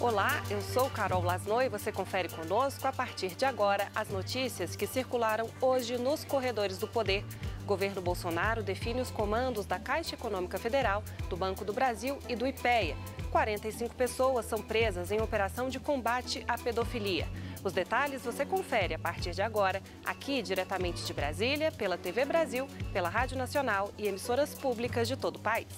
Olá, eu sou Carol Lasno e você confere conosco a partir de agora as notícias que circularam hoje nos corredores do poder. Governo Bolsonaro define os comandos da Caixa Econômica Federal, do Banco do Brasil e do IPEA. 45 pessoas são presas em operação de combate à pedofilia. Os detalhes você confere a partir de agora, aqui diretamente de Brasília, pela TV Brasil, pela Rádio Nacional e emissoras públicas de todo o país.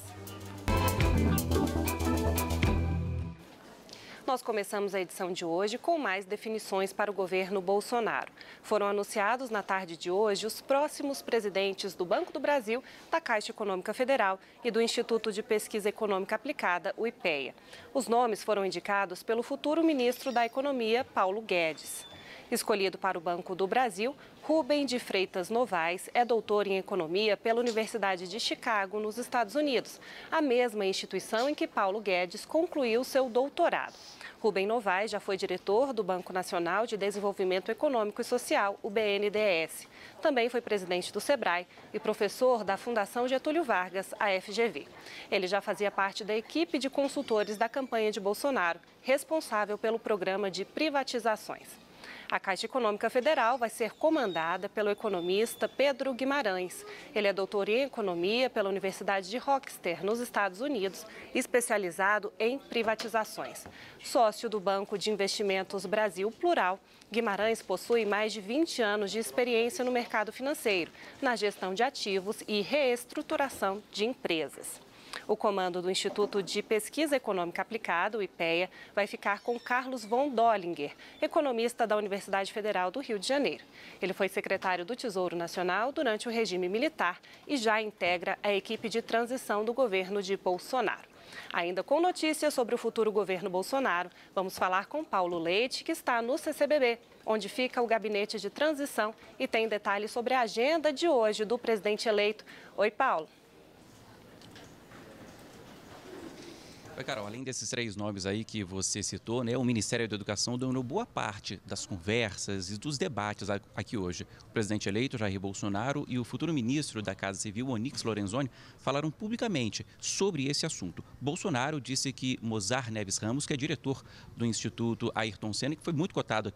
Nós começamos a edição de hoje com mais definições para o governo Bolsonaro. Foram anunciados na tarde de hoje os próximos presidentes do Banco do Brasil, da Caixa Econômica Federal e do Instituto de Pesquisa Econômica Aplicada, o IPEA. Os nomes foram indicados pelo futuro ministro da Economia, Paulo Guedes. Escolhido para o Banco do Brasil, Rubem de Freitas Novaes é doutor em Economia pela Universidade de Chicago, nos Estados Unidos, a mesma instituição em que Paulo Guedes concluiu seu doutorado. Rubem Novaes já foi diretor do Banco Nacional de Desenvolvimento Econômico e Social, o BNDES. Também foi presidente do SEBRAE e professor da Fundação Getúlio Vargas, a FGV. Ele já fazia parte da equipe de consultores da campanha de Bolsonaro, responsável pelo programa de privatizações. A Caixa Econômica Federal vai ser comandada pelo economista Pedro Guimarães. Ele é doutor em Economia pela Universidade de Rochester, nos Estados Unidos, especializado em privatizações. Sócio do Banco de Investimentos Brasil Plural, Guimarães possui mais de 20 anos de experiência no mercado financeiro, na gestão de ativos e reestruturação de empresas. O comando do Instituto de Pesquisa Econômica Aplicada, o IPEA, vai ficar com Carlos von Dollinger, economista da Universidade Federal do Rio de Janeiro. Ele foi secretário do Tesouro Nacional durante o regime militar e já integra a equipe de transição do governo de Bolsonaro. Ainda com notícias sobre o futuro governo Bolsonaro, vamos falar com Paulo Leite, que está no CCBB, onde fica o gabinete de transição e tem detalhes sobre a agenda de hoje do presidente eleito. Oi, Paulo. Oi, Carol, além desses três nomes aí que você citou, né, o Ministério da Educação dominou boa parte das conversas e dos debates aqui hoje. O presidente eleito, Jair Bolsonaro, e o futuro ministro da Casa Civil, Onyx Lorenzoni, falaram publicamente sobre esse assunto. Bolsonaro disse que Mozar Neves Ramos, que é diretor do Instituto Ayrton Senna, que foi muito cotado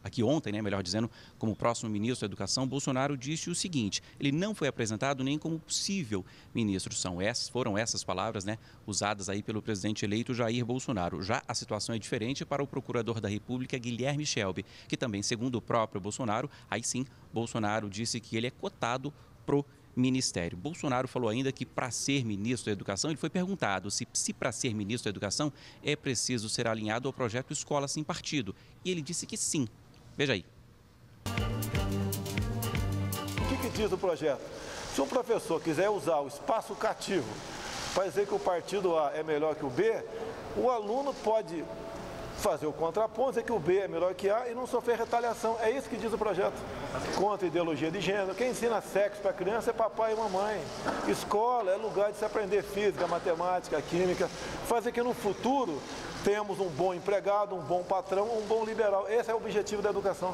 aqui ontem, né, melhor dizendo, como próximo ministro da Educação, Bolsonaro disse o seguinte: ele não foi apresentado nem como possível ministro. Foram essas palavras, né, usadas aí pelo presidente eleito Jair Bolsonaro. Já a situação é diferente para o procurador da República, Guilherme Scelbi, que também, segundo o próprio Bolsonaro, aí sim, Bolsonaro disse que ele é cotado pro ministério. Bolsonaro falou ainda que para ser ministro da Educação, ele foi perguntado se para ser ministro da Educação é preciso ser alinhado ao projeto Escola Sem Partido. E ele disse que sim. Veja aí. O que diz o projeto? Se um professor quiser usar o espaço cativo para dizer que o partido A é melhor que o B, o aluno pode fazer o contraponto, dizer que o B é melhor que A e não sofrer retaliação. É isso que diz o projeto. Contra a ideologia de gênero. Quem ensina sexo para criança é papai e mamãe. Escola é lugar de se aprender física, matemática, química. Fazer que no futuro tenhamos um bom empregado, um bom patrão, um bom liberal. Esse é o objetivo da educação.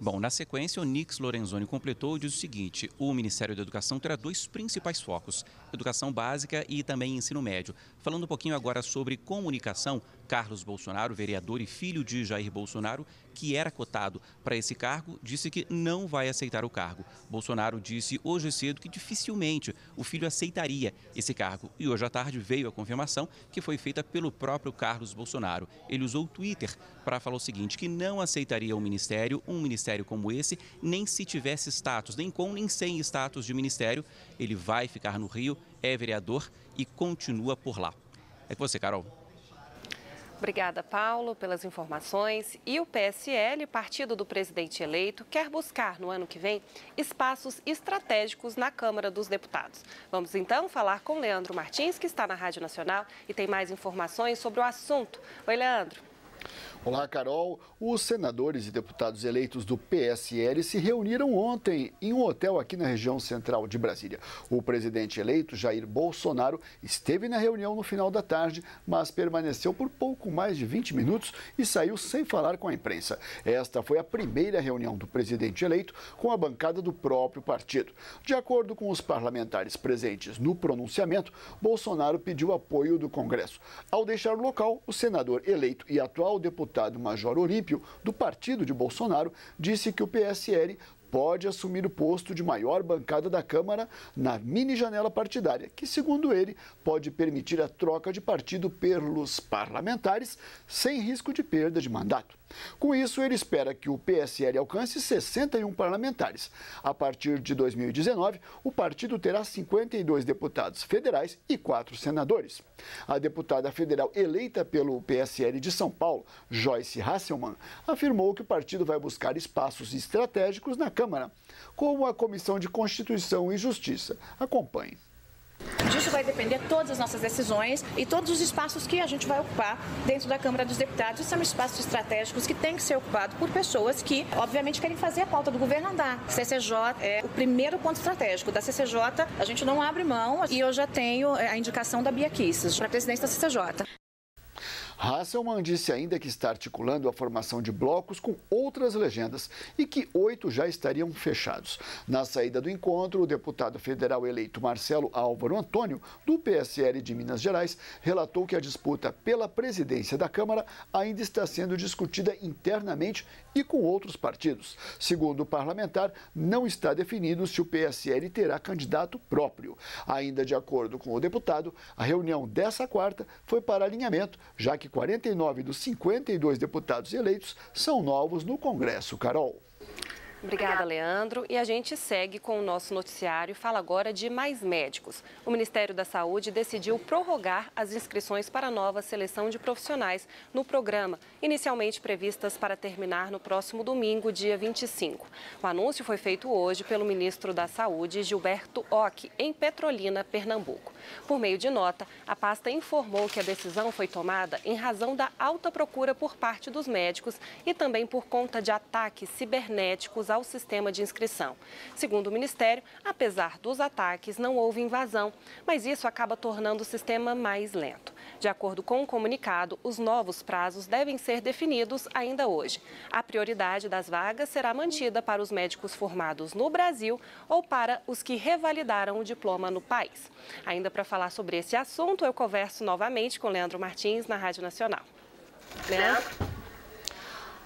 Bom, na sequência, Onyx Lorenzoni completou e diz o seguinte: o Ministério da Educação terá dois principais focos, educação básica e também ensino médio. Falando um pouquinho agora sobre comunicação, Carlos Bolsonaro, vereador e filho de Jair Bolsonaro, que era cotado para esse cargo, disse que não vai aceitar o cargo. Bolsonaro disse hoje cedo que dificilmente o filho aceitaria esse cargo. E hoje à tarde veio a confirmação que foi feita pelo próprio Carlos Bolsonaro. Ele usou o Twitter para falar o seguinte, que não aceitaria um ministério como esse, nem se tivesse status, nem com nem sem status de ministério. Ele vai ficar no Rio, é vereador e continua por lá. É com você, Carol. Obrigada, Paulo, pelas informações. E o PSL, partido do presidente eleito, quer buscar no ano que vem espaços estratégicos na Câmara dos Deputados. Vamos então falar com Leandro Martins, que está na Rádio Nacional e tem mais informações sobre o assunto. Oi, Leandro. Olá, Carol. Os senadores e deputados eleitos do PSL se reuniram ontem em um hotel aqui na região central de Brasília. O presidente eleito, Jair Bolsonaro, esteve na reunião no final da tarde, mas permaneceu por pouco mais de 20 minutos e saiu sem falar com a imprensa. Esta foi a primeira reunião do presidente eleito com a bancada do próprio partido. De acordo com os parlamentares presentes no pronunciamento, Bolsonaro pediu apoio do Congresso. Ao deixar o local, o senador eleito e atual deputado Major Olímpio, do partido de Bolsonaro, disse que o PSL pode assumir o posto de maior bancada da Câmara na mini janela partidária, que, segundo ele, pode permitir a troca de partido pelos parlamentares sem risco de perda de mandato. Com isso, ele espera que o PSL alcance 61 parlamentares. A partir de 2019, o partido terá 52 deputados federais e 4 senadores. A deputada federal eleita pelo PSL de São Paulo, Joyce Hasselmann, afirmou que o partido vai buscar espaços estratégicos na Câmara, como a Comissão de Constituição e Justiça. Acompanhe. Disso vai depender todas as nossas decisões e todos os espaços que a gente vai ocupar dentro da Câmara dos Deputados. São espaços estratégicos que têm que ser ocupados por pessoas que, obviamente, querem fazer a pauta do governo andar. CCJ é o primeiro ponto estratégico. Da CCJ, a gente não abre mão e eu já tenho a indicação da Bia Kicis para a presidência da CCJ. Hasselmann disse ainda que está articulando a formação de blocos com outras legendas e que 8 já estariam fechados. Na saída do encontro, o deputado federal eleito Marcelo Álvaro Antônio, do PSL de Minas Gerais, relatou que a disputa pela presidência da Câmara ainda está sendo discutida internamente e com outros partidos. Segundo o parlamentar, não está definido se o PSL terá candidato próprio. Ainda de acordo com o deputado, a reunião dessa quarta foi para alinhamento, já que 49 dos 52 deputados eleitos são novos no Congresso. Carol. Obrigada, Leandro. E a gente segue com o nosso noticiário e fala agora de mais médicos. O Ministério da Saúde decidiu prorrogar as inscrições para a nova seleção de profissionais no programa, inicialmente previstas para terminar no próximo domingo, dia 25. O anúncio foi feito hoje pelo ministro da Saúde, Gilberto Ock, em Petrolina, Pernambuco. Por meio de nota, a pasta informou que a decisão foi tomada em razão da alta procura por parte dos médicos e também por conta de ataques cibernéticos ao sistema de inscrição. Segundo o Ministério, apesar dos ataques, não houve invasão, mas isso acaba tornando o sistema mais lento. De acordo com o comunicado, os novos prazos devem ser definidos ainda hoje. A prioridade das vagas será mantida para os médicos formados no Brasil ou para os que revalidaram o diploma no país. Ainda para falar sobre esse assunto, eu converso novamente com Leandro Martins, na Rádio Nacional. Leandro?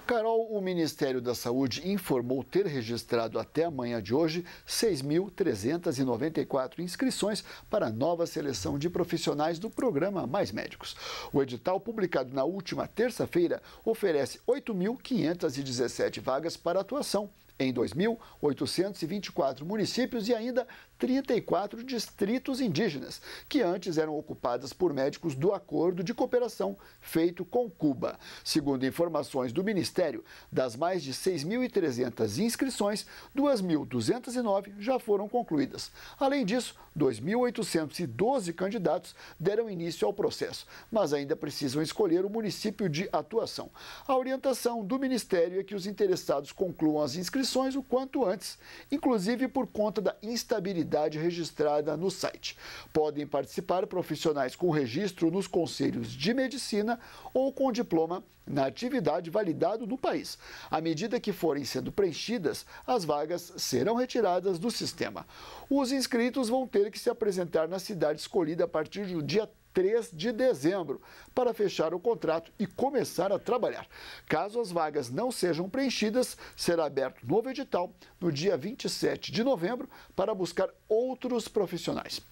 Carol, o Ministério da Saúde informou ter registrado até amanhã de hoje 6.394 inscrições para a nova seleção de profissionais do programa Mais Médicos. O edital, publicado na última terça-feira, oferece 8.517 vagas para atuação em 2.824 municípios e ainda 34 distritos indígenas, que antes eram ocupadas por médicos do acordo de cooperação feito com Cuba. Segundo informações do Ministério, das mais de 6.300 inscrições, 2.209 já foram concluídas. Além disso, 2.812 candidatos deram início ao processo, mas ainda precisam escolher o município de atuação. A orientação do Ministério é que os interessados concluam as inscrições o quanto antes, inclusive por conta da instabilidade registrada no site. Podem participar profissionais com registro nos conselhos de medicina ou com diploma na atividade validado no país. À medida que forem sendo preenchidas, as vagas serão retiradas do sistema. Os inscritos vão ter que se apresentar na cidade escolhida a partir do dia 3 de dezembro, para fechar o contrato e começar a trabalhar. Caso as vagas não sejam preenchidas, será aberto novo edital no dia 27 de novembro para buscar outros profissionais.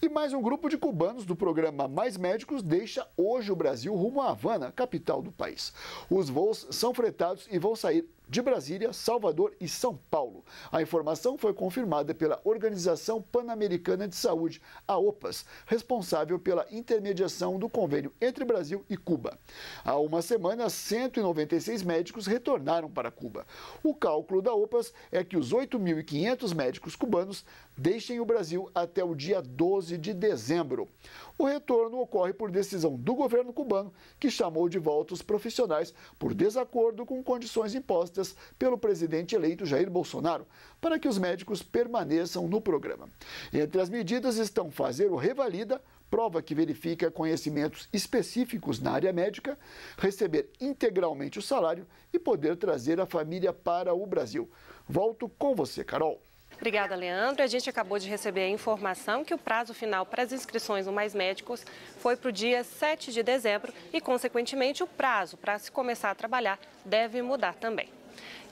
E mais um grupo de cubanos do programa Mais Médicos deixa hoje o Brasil rumo a Havana, capital do país. Os voos são fretados e vão sair de Brasília, Salvador e São Paulo. A informação foi confirmada pela Organização Pan-Americana de Saúde, a OPAS, responsável pela intermediação do convênio entre Brasil e Cuba. Há uma semana, 196 médicos retornaram para Cuba. O cálculo da OPAS é que os 8.500 médicos cubanos deixem o Brasil até o dia 12 de dezembro. O retorno ocorre por decisão do governo cubano, que chamou de volta os profissionais por desacordo com condições impostas pelo presidente eleito Jair Bolsonaro, para que os médicos permaneçam no programa. Entre as medidas estão fazer o Revalida, prova que verifica conhecimentos específicos na área médica, receber integralmente o salário e poder trazer a família para o Brasil. Volto com você, Carol. Obrigada, Leandro. A gente acabou de receber a informação que o prazo final para as inscrições no Mais Médicos foi para o dia 7 de dezembro e, consequentemente, o prazo para se começar a trabalhar deve mudar também.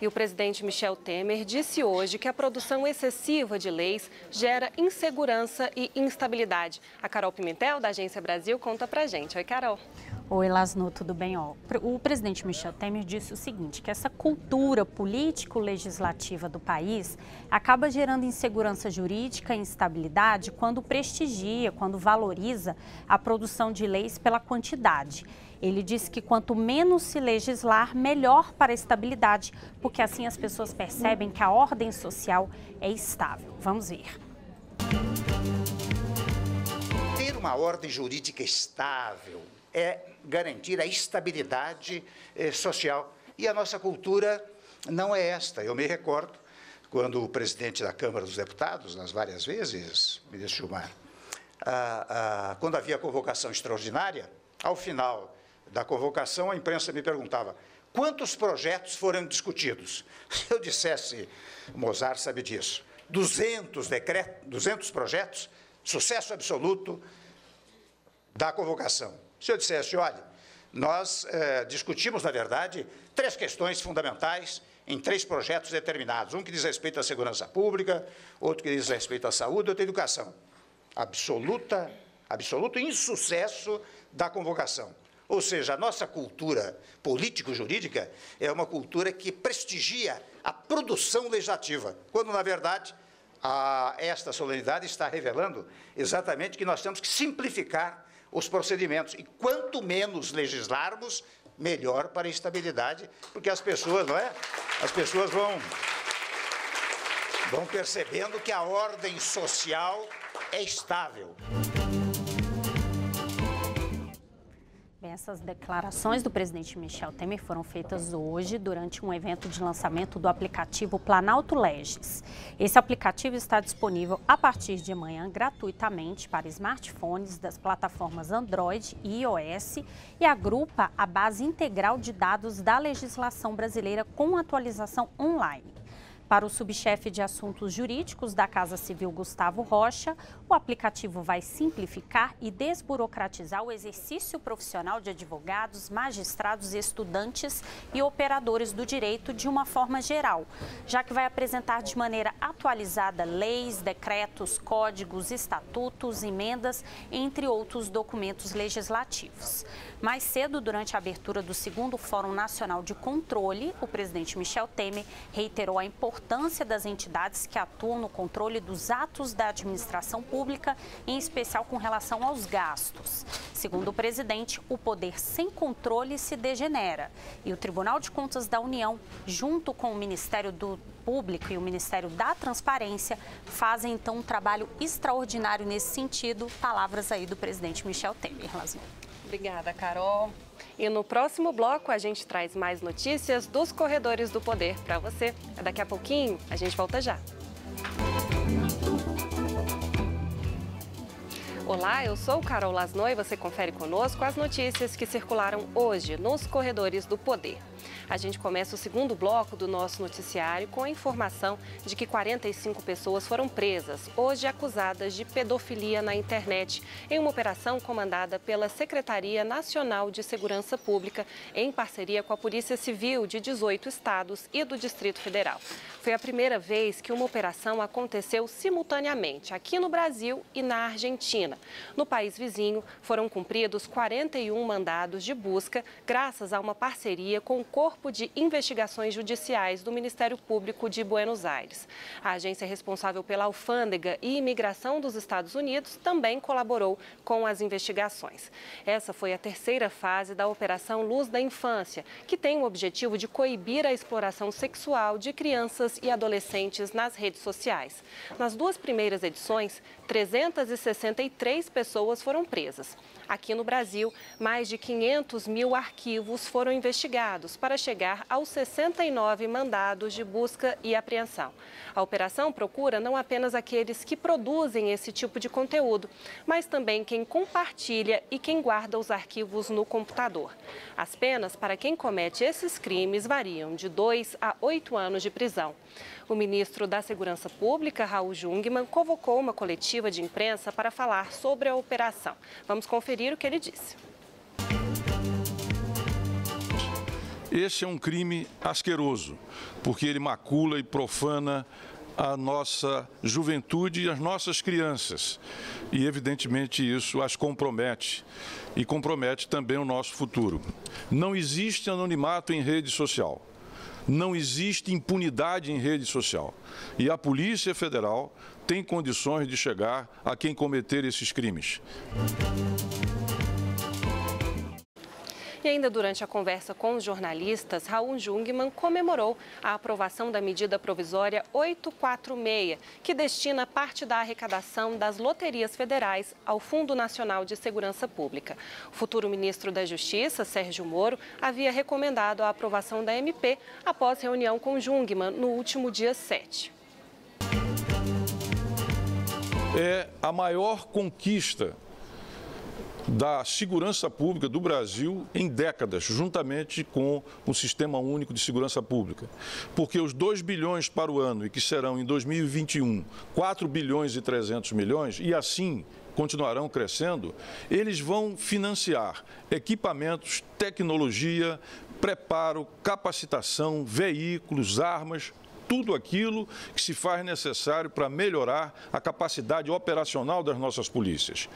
E o presidente Michel Temer disse hoje que a produção excessiva de leis gera insegurança e instabilidade. A Carol Pimentel, da Agência Brasil, conta pra gente. Oi, Carol. Oi, Lasno, tudo bem? O presidente Michel Temer disse o seguinte, que essa cultura político-legislativa do país acaba gerando insegurança jurídica e instabilidade quando prestigia, quando valoriza a produção de leis pela quantidade. Ele disse que quanto menos se legislar, melhor para a estabilidade, porque assim as pessoas percebem que a ordem social é estável. Vamos ver. Ter uma ordem jurídica estável é garantir a estabilidade social. E a nossa cultura não é esta. Eu me recordo, quando o presidente da Câmara dos Deputados, nas várias vezes, ministro Gilmar, quando havia convocação extraordinária, ao final da convocação, a imprensa me perguntava quantos projetos foram discutidos. Se eu dissesse, Mozart sabe disso, 200 projetos, sucesso absoluto da convocação. Se eu dissesse, olha, nós discutimos, na verdade, 3 questões fundamentais em 3 projetos determinados. Um que diz respeito à segurança pública, outro que diz respeito à saúde, outro à educação. Absoluto insucesso da convocação. Ou seja, a nossa cultura político-jurídica é uma cultura que prestigia a produção legislativa, quando, na verdade, esta solenidade está revelando exatamente que nós temos que simplificar os procedimentos. E quanto menos legislarmos, melhor para a estabilidade, porque as pessoas, não é? As pessoas vão percebendo que a ordem social é estável. Bem, essas declarações do presidente Michel Temer foram feitas hoje durante um evento de lançamento do aplicativo Planalto Legis. Esse aplicativo está disponível a partir de amanhã gratuitamente para smartphones das plataformas Android e iOS e agrupa a base integral de dados da legislação brasileira com atualização online. Para o subchefe de assuntos jurídicos da Casa Civil, Gustavo Rocha, o aplicativo vai simplificar e desburocratizar o exercício profissional de advogados, magistrados, estudantes e operadores do direito de uma forma geral, já que vai apresentar de maneira atualizada leis, decretos, códigos, estatutos, emendas, entre outros documentos legislativos. Mais cedo, durante a abertura do 2º Fórum Nacional de Controle, o presidente Michel Temer reiterou a importância das entidades que atuam no controle dos atos da administração pública, em especial com relação aos gastos. Segundo o presidente, o poder sem controle se degenera e o Tribunal de Contas da União, junto com o Ministério do Público e o Ministério da Transparência, fazem então um trabalho extraordinário nesse sentido. Palavras aí do presidente Michel Temer. Obrigada, Carol. E no próximo bloco a gente traz mais notícias dos corredores do poder para você. Daqui a pouquinho a gente volta já. Olá, eu sou Carol Lasno e você confere conosco as notícias que circularam hoje nos corredores do poder. A gente começa o 2º bloco do nosso noticiário com a informação de que 45 pessoas foram presas, hoje acusadas de pedofilia na internet, em uma operação comandada pela Secretaria Nacional de Segurança Pública, em parceria com a Polícia Civil de 18 estados e do Distrito Federal. Foi a primeira vez que uma operação aconteceu simultaneamente aqui no Brasil e na Argentina. No país vizinho, foram cumpridos 41 mandados de busca, graças a uma parceria com o Corpo de Investigações Judiciais do Ministério Público de Buenos Aires. A agência responsável pela alfândega e imigração dos Estados Unidos também colaborou com as investigações. Essa foi a terceira fase da Operação Luz da Infância, que tem o objetivo de coibir a exploração sexual de crianças e adolescentes nas redes sociais. Nas duas primeiras edições, 363 pessoas foram presas. Aqui no Brasil, mais de 500 mil arquivos foram investigados para chegar aos 69 mandados de busca e apreensão. A operação procura não apenas aqueles que produzem esse tipo de conteúdo, mas também quem compartilha e quem guarda os arquivos no computador. As penas para quem comete esses crimes variam de 2 a 8 anos de prisão. O ministro da Segurança Pública, Raul Jungmann, convocou uma coletiva de imprensa para falar sobre a operação. Vamos conferir o que ele disse. Esse é um crime asqueroso, porque ele macula e profana a nossa juventude e as nossas crianças. E, evidentemente, isso as compromete e compromete também o nosso futuro. Não existe anonimato em rede social. Não existe impunidade em rede social. E a Polícia Federal tem condições de chegar a quem cometer esses crimes. E ainda durante a conversa com os jornalistas, Raul Jungmann comemorou a aprovação da medida provisória 846, que destina parte da arrecadação das loterias federais ao Fundo Nacional de Segurança Pública. O futuro ministro da Justiça, Sérgio Moro, havia recomendado a aprovação da MP após reunião com Jungmann no último dia 7. É a maior conquista da segurança pública do Brasil em décadas, juntamente com o Sistema Único de Segurança Pública. Porque os 2 bilhões para o ano, e que serão em 2021, 4 bilhões e 300 milhões, e assim continuarão crescendo, eles vão financiar equipamentos, tecnologia, preparo, capacitação, veículos, armas, tudo aquilo que se faz necessário para melhorar a capacidade operacional das nossas polícias.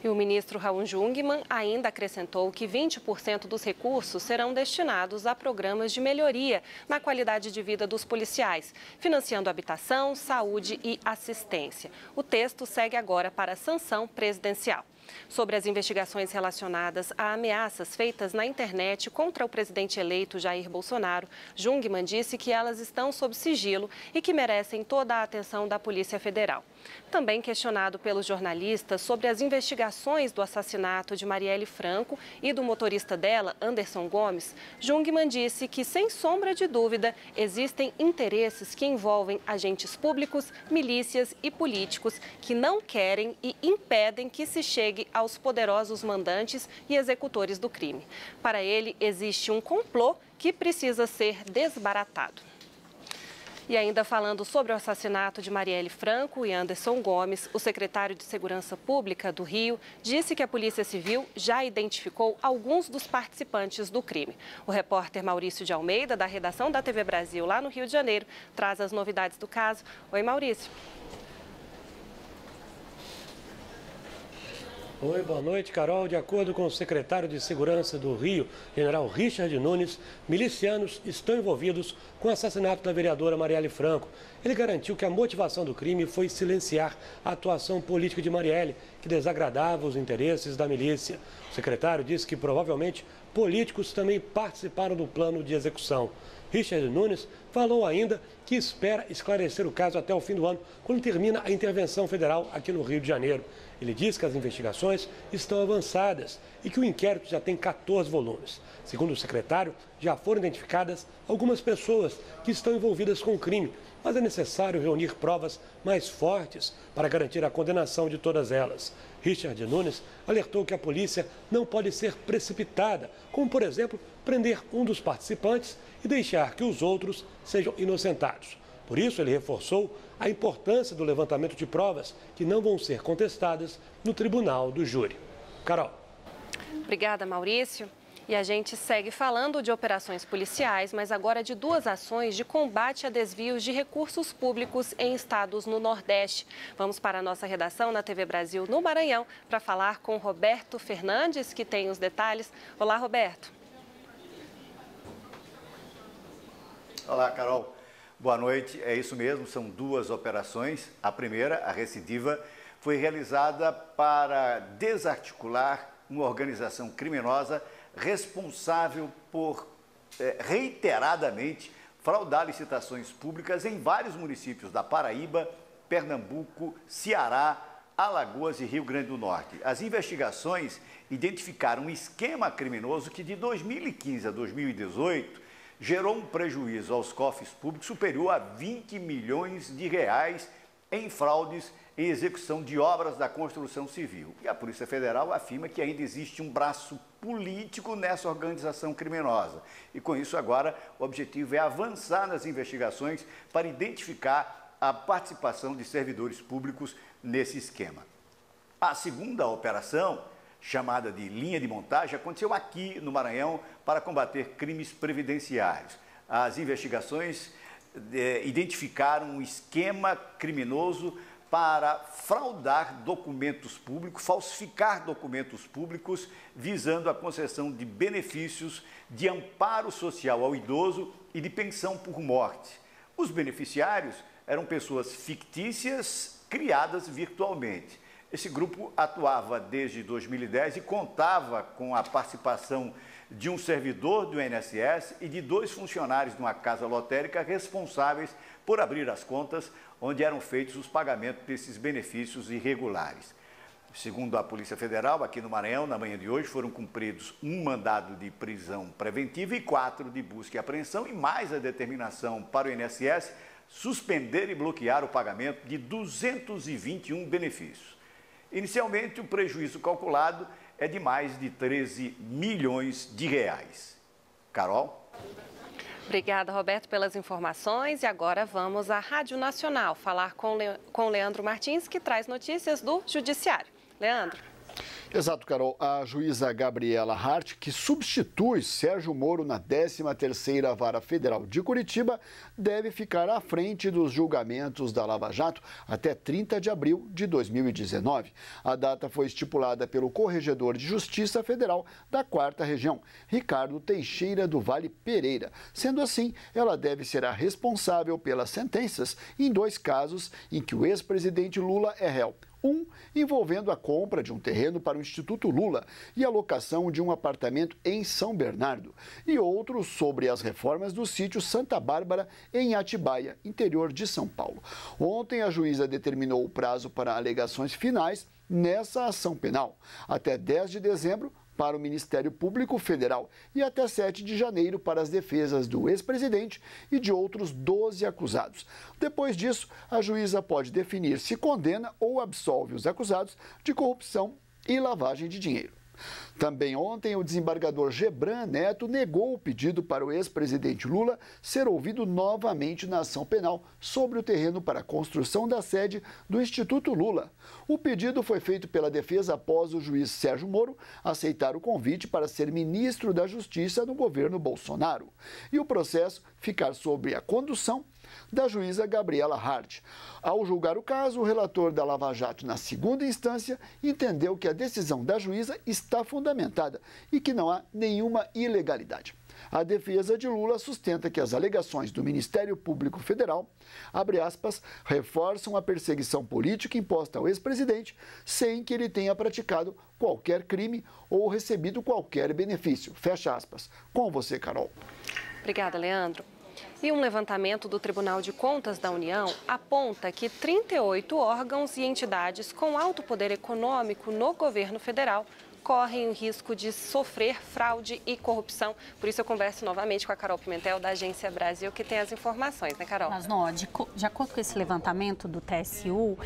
E o ministro Raul Jungmann ainda acrescentou que 20% dos recursos serão destinados a programas de melhoria na qualidade de vida dos policiais, financiando habitação, saúde e assistência. O texto segue agora para a sanção presidencial. Sobre as investigações relacionadas a ameaças feitas na internet contra o presidente eleito Jair Bolsonaro, Jungmann disse que elas estão sob sigilo e que merecem toda a atenção da Polícia Federal. Também questionado pelos jornalistas sobre as investigações do assassinato de Marielle Franco e do motorista dela, Anderson Gomes, Jungmann disse que, sem sombra de dúvida, existem interesses que envolvem agentes públicos, milícias e políticos que não querem e impedem que se chegue aos poderosos mandantes e executores do crime. Para ele, existe um complô que precisa ser desbaratado. E ainda falando sobre o assassinato de Marielle Franco e Anderson Gomes, o secretário de Segurança Pública do Rio disse que a Polícia Civil já identificou alguns dos participantes do crime. O repórter Maurício de Almeida, da redação da TV Brasil, lá no Rio de Janeiro, traz as novidades do caso. Oi, Maurício. Oi, boa noite, Carol. De acordo com o secretário de Segurança do Rio, general Richard Nunes, milicianos estão envolvidos com o assassinato da vereadora Marielle Franco. Ele garantiu que a motivação do crime foi silenciar a atuação política de Marielle, que desagradava os interesses da milícia. O secretário disse que provavelmente políticos também participaram do plano de execução. Richard Nunes falou ainda que espera esclarecer o caso até o fim do ano, quando termina a intervenção federal aqui no Rio de Janeiro. Ele diz que as investigações estão avançadas e que o inquérito já tem 14 volumes. Segundo o secretário, já foram identificadas algumas pessoas que estão envolvidas com o crime, mas é necessário reunir provas mais fortes para garantir a condenação de todas elas. Richard Nunes alertou que a polícia não pode ser precipitada, como, por exemplo, prender um dos participantes e deixar que os outros sejam inocentados. Por isso, ele reforçou a importância do levantamento de provas que não vão ser contestadas no tribunal do júri. Carol. Obrigada, Maurício. E a gente segue falando de operações policiais, mas agora de duas ações de combate a desvios de recursos públicos em estados no Nordeste. Vamos para a nossa redação na TV Brasil no Maranhão para falar com Roberto Fernandes, que tem os detalhes. Olá, Roberto. Olá, Carol. Boa noite. É isso mesmo, são duas operações. A primeira, a recidiva, foi realizada para desarticular uma organização criminosa responsável por reiteradamente fraudar licitações públicas em vários municípios da Paraíba, Pernambuco, Ceará, Alagoas e Rio Grande do Norte. As investigações identificaram um esquema criminoso que de 2015 a 2018 gerou um prejuízo aos cofres públicos superior a 20 milhões de reais em fraudes em execução de obras da construção civil. E a Polícia Federal afirma que ainda existe um braço político nessa organização criminosa. E com isso agora o objetivo é avançar nas investigações para identificar a participação de servidores públicos nesse esquema. A segunda operação, chamada de linha de montagem, aconteceu aqui no Maranhão para combater crimes previdenciários. As investigações identificaram um esquema criminoso para fraudar documentos públicos, falsificar documentos públicos, visando a concessão de benefícios de amparo social ao idoso e de pensão por morte. Os beneficiários eram pessoas fictícias criadas virtualmente. Esse grupo atuava desde 2010 e contava com a participação de um servidor do INSS e de 2 funcionários de uma casa lotérica responsáveis por abrir as contas onde eram feitos os pagamentos desses benefícios irregulares. Segundo a Polícia Federal, aqui no Maranhão, na manhã de hoje, foram cumpridos um mandado de prisão preventiva e 4 de busca e apreensão, e mais a determinação para o INSS suspender e bloquear o pagamento de 221 benefícios. Inicialmente, o prejuízo calculado é de mais de 13 milhões de reais. Carol? Obrigada, Roberto, pelas informações. E agora vamos à Rádio Nacional falar com Leandro Martins, que traz notícias do Judiciário. Leandro. Exato, Carol. A juíza Gabriela Hart, que substitui Sérgio Moro na 13ª Vara Federal de Curitiba, deve ficar à frente dos julgamentos da Lava Jato até 30 de abril de 2019. A data foi estipulada pelo Corregedor de Justiça Federal da 4ª Região, Ricardo Teixeira do Vale Pereira. Sendo assim, ela deve ser a responsável pelas sentenças em 2 casos em que o ex-presidente Lula é réu. Um envolvendo a compra de um terreno para o Instituto Lula e a locação de um apartamento em São Bernardo, e outro sobre as reformas do sítio Santa Bárbara, em Atibaia, interior de São Paulo. Ontem, a juíza determinou o prazo para alegações finais nessa ação penal, até 10 de dezembro, para o Ministério Público Federal e até 7 de janeiro para as defesas do ex-presidente e de outros 12 acusados. Depois disso, a juíza pode definir se condena ou absolve os acusados de corrupção e lavagem de dinheiro. Também ontem, o desembargador Gebran Neto negou o pedido para o ex-presidente Lula ser ouvido novamente na ação penal sobre o terreno para a construção da sede do Instituto Lula. O pedido foi feito pela defesa após o juiz Sérgio Moro aceitar o convite para ser ministro da Justiça no governo Bolsonaro e o processo ficar sob a condução da juíza Gabriela Hart. Ao julgar o caso, o relator da Lava Jato na 2ª instância entendeu que a decisão da juíza está fundamentada e que não há nenhuma ilegalidade. A defesa de Lula sustenta que as alegações do Ministério Público Federal, abre aspas, reforçam a perseguição política imposta ao ex-presidente sem que ele tenha praticado qualquer crime ou recebido qualquer benefício. Fecha aspas. Com você, Carol. Obrigada, Leandro. E um levantamento do Tribunal de Contas da União aponta que 38 órgãos e entidades com alto poder econômico no governo federal correm o risco de sofrer fraude e corrupção. Por isso eu converso novamente com a Carol Pimentel, da Agência Brasil, que tem as informações, né, Carol? Mas, não, de acordo com esse levantamento do TCU,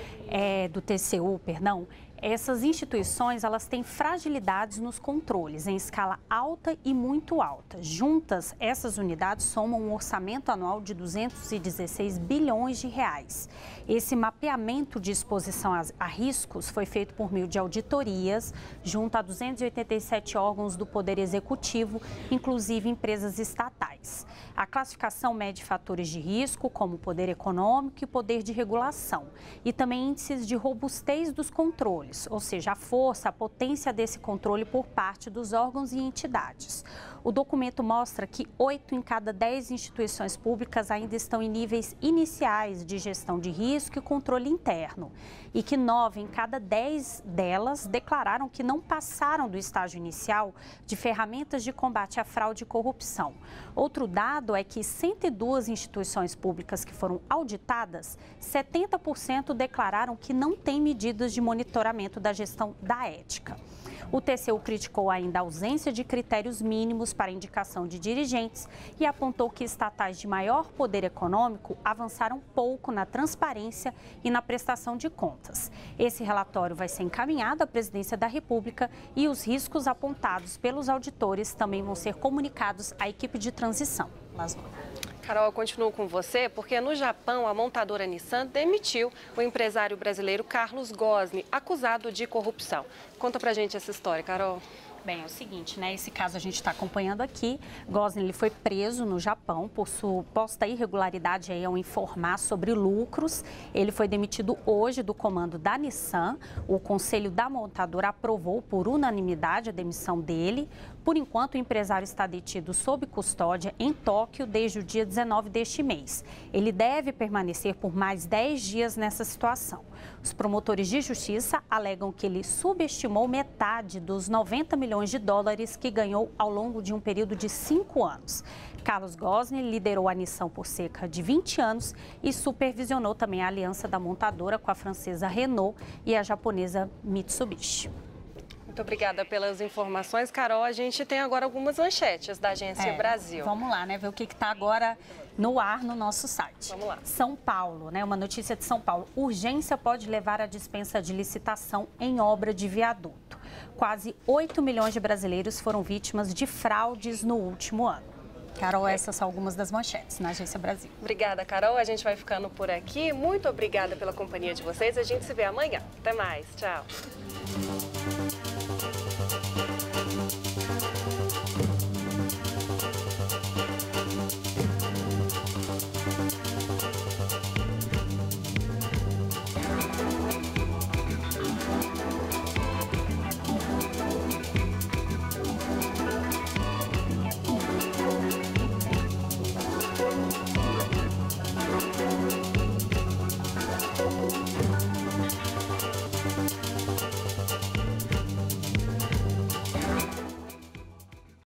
Essas instituições, elas têm fragilidades nos controles em escala alta e muito alta. Juntas, essas unidades somam um orçamento anual de 216 bilhões de reais. Esse mapeamento de exposição a riscos foi feito por meio de auditorias, junto a 287 órgãos do Poder Executivo, inclusive empresas estatais. A classificação mede fatores de risco, como poder econômico e poder de regulação, e também índices de robustez dos controles, ou seja, a força, a potência desse controle por parte dos órgãos e entidades. O documento mostra que 8 em cada 10 instituições públicas ainda estão em níveis iniciais de gestão de risco e controle interno, e que 9 em cada 10 delas declararam que não passaram do estágio inicial de ferramentas de combate à fraude e corrupção. Outro dado é que 102 instituições públicas que foram auditadas, 70% declararam que não têm medidas de monitoramento da gestão da ética. O TCU criticou ainda a ausência de critérios mínimos para indicação de dirigentes e apontou que estatais de maior poder econômico avançaram pouco na transparência e na prestação de contas. Esse relatório vai ser encaminhado à Presidência da República e os riscos apontados pelos auditores também vão ser comunicados à equipe de transição. Carol, eu continuo com você, porque no Japão a montadora Nissan demitiu o empresário brasileiro Carlos Ghosn, acusado de corrupção. Conta pra gente essa história, Carol. Bem, é o seguinte, né? Esse caso a gente está acompanhando aqui. Ghosn, ele foi preso no Japão por suposta irregularidade aí ao informar sobre lucros. Ele foi demitido hoje do comando da Nissan. O conselho da montadora aprovou por unanimidade a demissão dele. Por enquanto, o empresário está detido sob custódia em Tóquio desde o dia 19 deste mês. Ele deve permanecer por mais 10 dias nessa situação. Os promotores de justiça alegam que ele subestimou metade dos 90 milhões de dólares que ganhou ao longo de um período de 5 anos. Carlos Ghosn liderou a Nissan por cerca de 20 anos e supervisionou também a aliança da montadora com a francesa Renault e a japonesa Mitsubishi. Muito obrigada pelas informações, Carol. A gente tem agora algumas manchetes da Agência Brasil. Vamos lá, né? Ver o que está agora no ar no nosso site. Vamos lá. São Paulo, né? Uma notícia de São Paulo. Urgência pode levar à dispensa de licitação em obra de viaduto. Quase 8 milhões de brasileiros foram vítimas de fraudes no último ano. Carol, essas são algumas das manchetes na Agência Brasil. Obrigada, Carol. A gente vai ficando por aqui. Muito obrigada pela companhia de vocês. A gente se vê amanhã. Até mais. Tchau.